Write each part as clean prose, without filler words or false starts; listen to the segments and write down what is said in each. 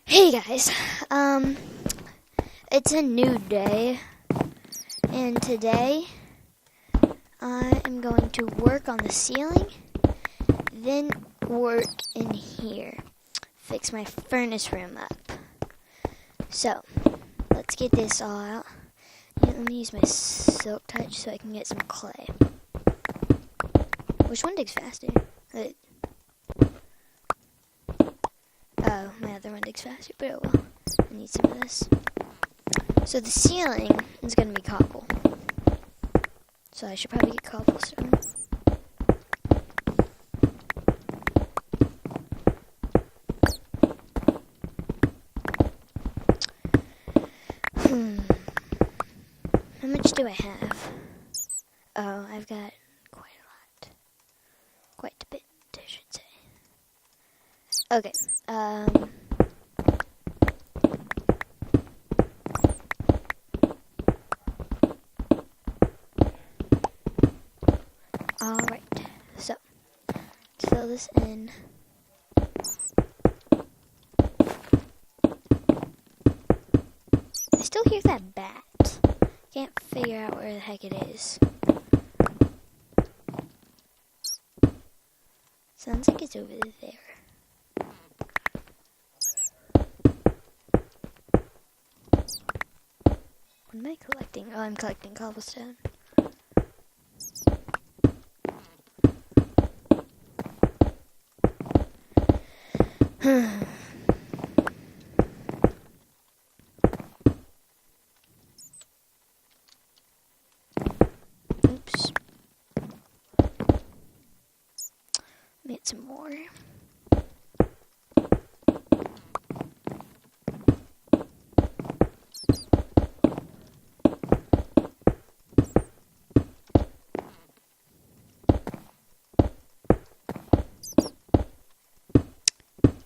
Hey guys, it's a new day, and today I am going to work on the ceiling, then work in here, fix my furnace room up. So, let's get this all out. Let me use my silk touch so I can get some clay. Which one digs faster? Oh, my other one digs faster, but oh well. I need some of this. So the ceiling is going to be cobble. So I should probably get cobblestone. How much do I have? Oh, I've got quite a lot. Quite a bit, I should say. Okay, alright, so, let's fill this in. I still hear that bat. Can't figure out where the heck it is. Sounds like it's over there. What am I collecting? Oh, I'm collecting cobblestone. Oops. Get some more.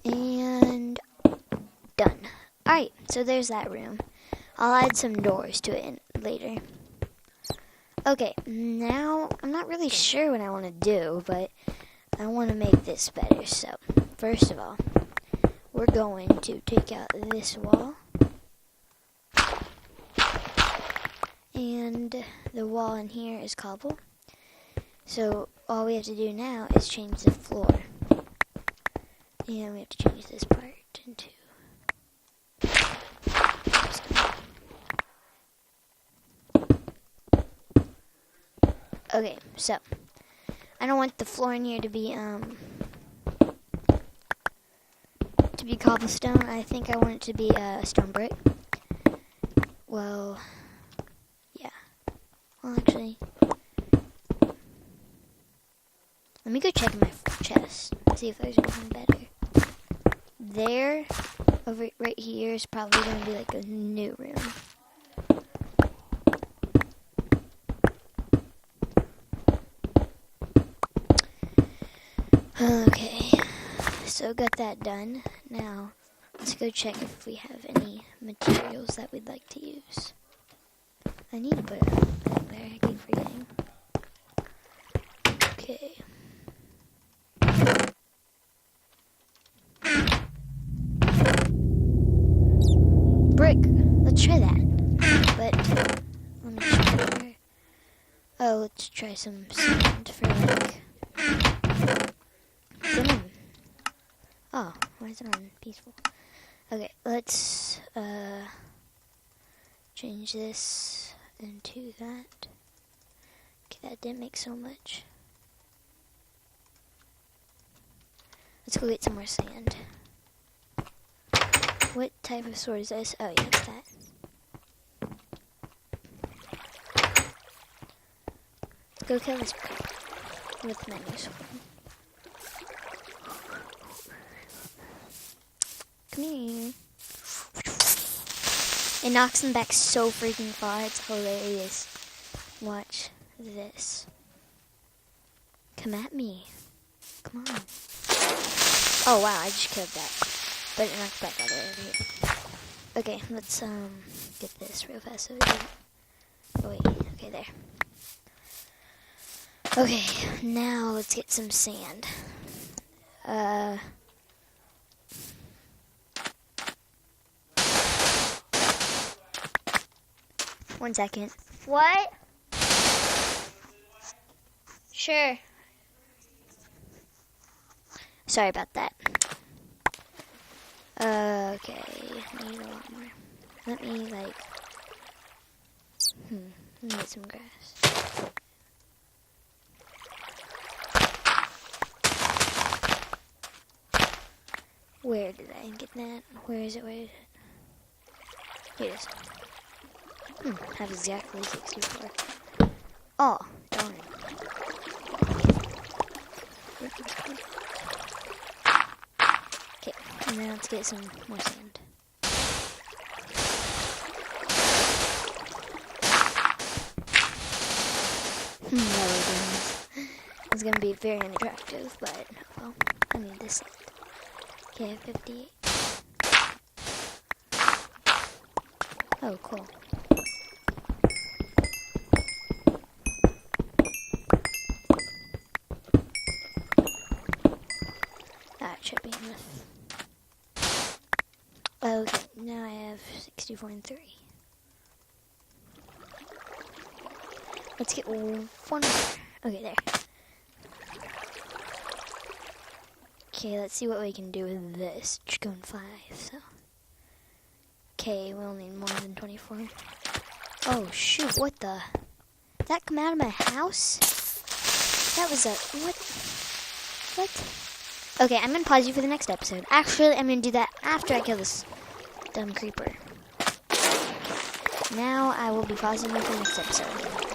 And done. Alright, so there's that room. I'll add some doors to it later. Okay, now I'm not really sure what I want to do, but I want to make this better. So, first of all, we're going to take out this wall. And the wall in here is cobble. So, all we have to do now is change the floor. And we have to change this part into stone. Okay, so I don't want the floor in here to be cobblestone. I think I want it to be stone brick. Well, yeah. Well, actually, let me go check my chest, see if there's anything better. There, over right here is probably going to be like a new room. Okay, so got that done. Now, let's go check if we have any materials that we'd like to use. I need to put it back there, I keep forgetting. Okay. Brick! Let's try that. But, let me check here. Oh, let's try some sand for like... Oh, why is it on peaceful? Okay, let's change this into that. Okay, that didn't make so much. Let's go get some more sand. What type of sword is this? Oh, yeah, it's that. Go kill this with my new sword. Come here. It knocks them back so freaking far. It's hilarious. Watch this. Come at me. Come on. Oh wow, I just killed that. But it knocked back all the way over here. Okay, let's get this real fast. Oh wait, okay, there. Okay, now let's get some sand. 1 second. What? Sure. Sorry about that. Okay, need a lot more. Let me, like, let me get some grass. Where did I get that? Where is it? Where is it? Here it is. Have exactly 64. Oh, darn. Okay, and now let's get some more sand. It's gonna be very unattractive, but well, I need this sand. Okay, I have 58. Oh, cool. That should be enough. Okay, now I have 64 and 3. Let's get one more. Okay, there. Okay, let's see what we can do with this. Just going 5, so. Okay, we'll need more than 24. Oh, shoot, what the? Did that come out of my house? That was a, what? Okay, I'm gonna pause you for the next episode. Actually, I'm gonna do that after I kill this dumb creeper. Okay. Now I will be pausing you for the next episode.